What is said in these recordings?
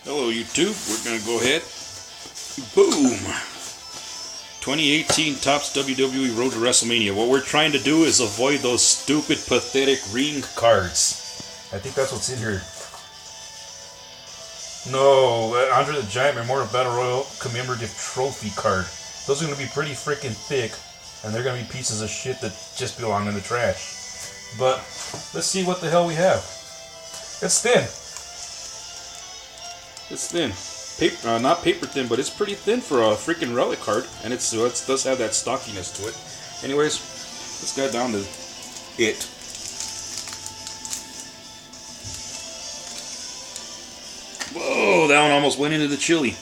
Hello YouTube, we're going to go ahead, boom, 2018 Topps WWE Road to WrestleMania. What we're trying to do is avoid those stupid, pathetic ring cards. I think that's what's in here. No, Andre the Giant Memorial Battle Royal Commemorative Trophy card. Those are going to be pretty freaking thick, and they're going to be pieces of shit that just belong in the trash. But, let's see what the hell we have. It's thin. It's thin. Paper, not paper thin, but it's pretty thin for a freaking relic card. And it does have that stockiness to it. Anyways, let's get down to it. Whoa, that one almost went into the chili.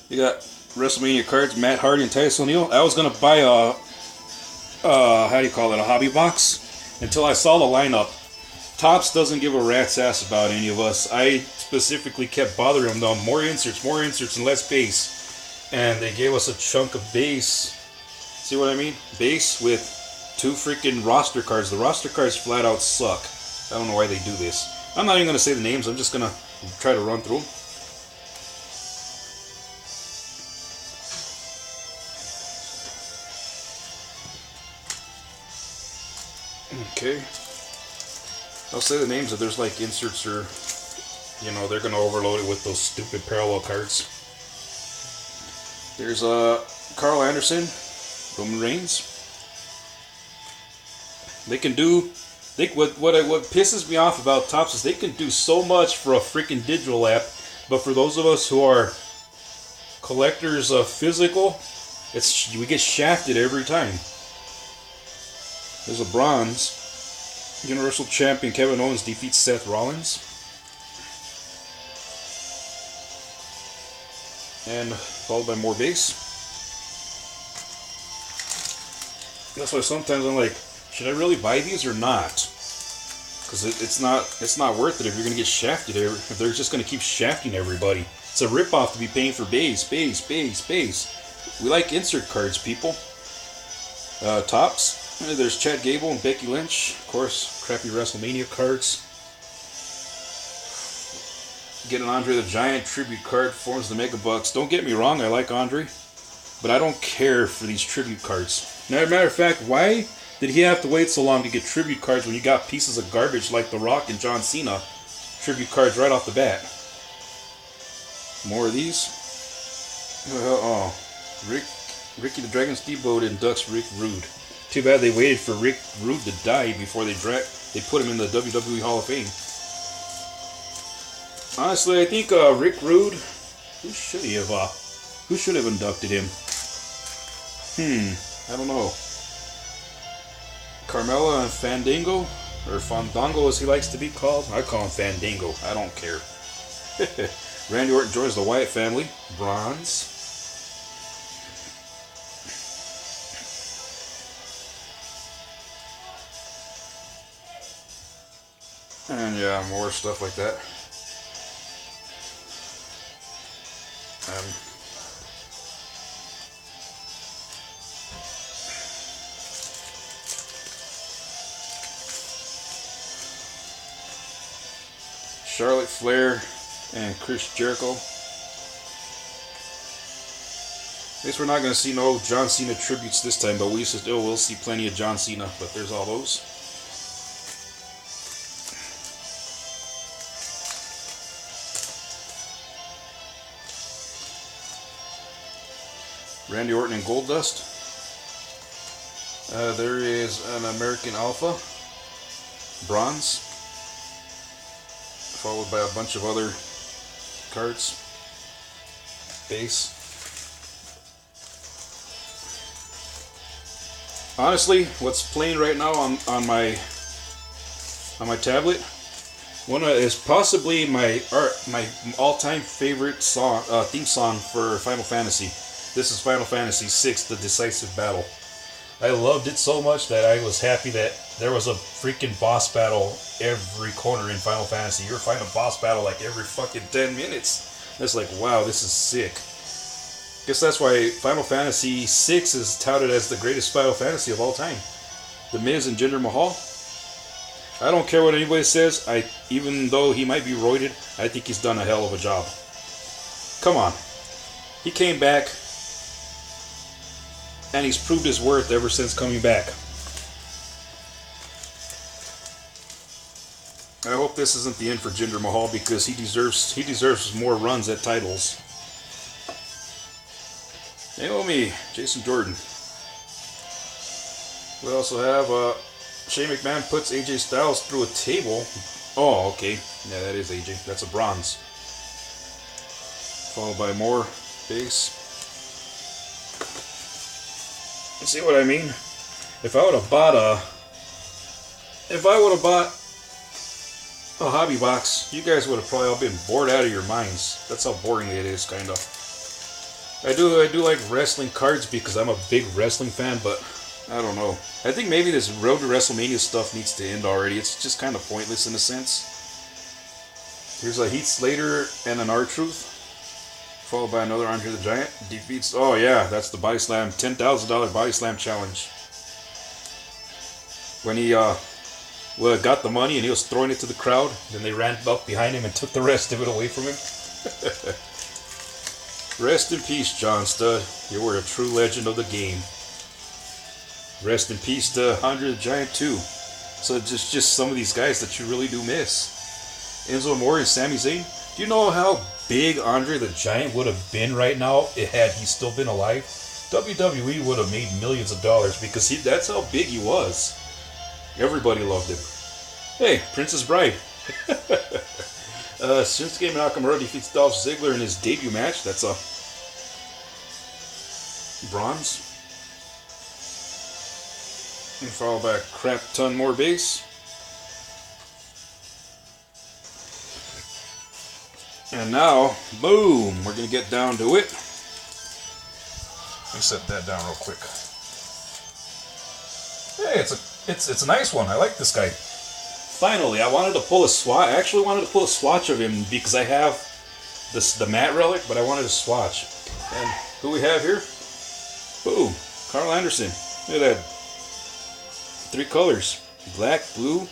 You got WrestleMania cards, Matt Hardy and Titus O'Neil. I was going to buy a, how do you call it, a hobby box, until I saw the lineup. Topps doesn't give a rat's ass about any of us. I specifically kept bothering them, though. More inserts, and less base. And they gave us a chunk of base. See what I mean? Base with 2 freaking roster cards. The roster cards flat out suck. I don't know why they do this. I'm not even going to say the names. I'm just going to try to run through them. Okay. I'll say the names if there's like inserts or, you know, they're going to overload it with those stupid parallel cards. There's Carl Anderson, Roman Reigns. They can do, what pisses me off about Topps is they can do so much for a freaking digital app, but for those of us who are collectors of physical, we get shafted every time. There's a bronze. Universal Champion Kevin Owens defeats Seth Rollins. And followed by more base. That's why sometimes I'm like, should I really buy these or not? Because it's not worth it if you're going to get shafted, if they're just going to keep shafting everybody. It's a ripoff to be paying for base. We like insert cards, people. Topps. There's Chad Gable and Becky Lynch. Of course, crappy WrestleMania cards. Get an Andre the Giant tribute card, forms the Mega Bucks. Don't get me wrong, I like Andre, but I don't care for these tribute cards. Now, as a matter of fact, why did he have to wait so long to get tribute cards when you got pieces of garbage like The Rock and John Cena tribute cards right off the bat? More of these. Ricky the Dragon Steamboat inducts Rick Rude. Too bad they waited for Rick Rude to die before they put him in the WWE Hall of Fame. Honestly, I think Rick Rude, who should have inducted him? I don't know. Carmella and Fandango, or Fandango as he likes to be called. I call him Fandango. I don't care. Randy Orton joins the Wyatt family. Bronze. And yeah, more stuff like that. Charlotte Flair and Chris Jericho. At least we're not going to see no John Cena tributes this time, but we'll see plenty of John Cena, but there's all those. Randy Orton and Goldust. There is an American Alpha, bronze, followed by a bunch of other cards. Base. Honestly, what's playing right now on my tablet, one is possibly my all-time favorite song, theme song for Final Fantasy. This is Final Fantasy VI, The Decisive Battle. I loved it so much that I was happy that there was a freaking boss battle every corner in Final Fantasy. You're fighting a boss battle like every fucking 10 minutes. It's like, wow, this is sick. Guess that's why Final Fantasy VI is touted as the greatest Final Fantasy of all time. The Miz and Jinder Mahal. I don't care what anybody says. Even though he might be roided, I think he's done a hell of a job. Come on. He came back, and he's proved his worth ever since coming back. I hope this isn't the end for Jinder Mahal, because he deserves more runs at titles. Naomi, Jason Jordan. We also have Shane McMahon puts AJ Styles through a table. Oh, okay. Yeah, that is AJ. That's a bronze. Followed by more base. See what I mean? If I would have bought a hobby box, you guys would have probably all been bored out of your minds. That's how boring it is, kind of. I do like wrestling cards because I'm a big wrestling fan, but I don't know. I think maybe this Road to WrestleMania stuff needs to end already. It's just kind of pointless in a sense. Here's a Heath Slater and an R-Truth, followed by another Andre the Giant. Defeats, oh yeah, that's the Body Slam, $10,000 Body Slam challenge. When he got the money and he was throwing it to the crowd, then they ran up behind him and took the rest of it away from him. Rest in peace, John Studd. You were a true legend of the game. Rest in peace to Andre the Giant too. So just some of these guys that you really do miss. Enzo Amore and Sami Zayn. Do you know how big Andre the Giant would have been right now had he still been alive? WWE would have made millions of dollars because that's how big he was. Everybody loved him. Hey, Princess Bride. Shinsuke Nakamura defeats Dolph Ziggler in his debut match. That's a bronze. And followed by a crap ton more base. And now, boom, we're going to get down to it. Let me set that down real quick. Hey, it's a nice one. I like this guy. Finally, I wanted to pull a swatch. I actually wanted to pull a swatch of him because I have the matte relic, but I wanted a swatch. And who we have here? Boom, Carl Anderson. Look at that. 3 colors: black, blue,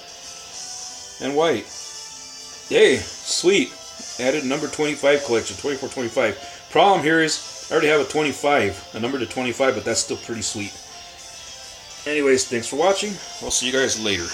and white. Yay, sweet. Added number 25 collection, 24-25. Problem here is I already have a 25, a number to 25, but that's still pretty sweet. Anyways, thanks for watching. I'll see you guys later.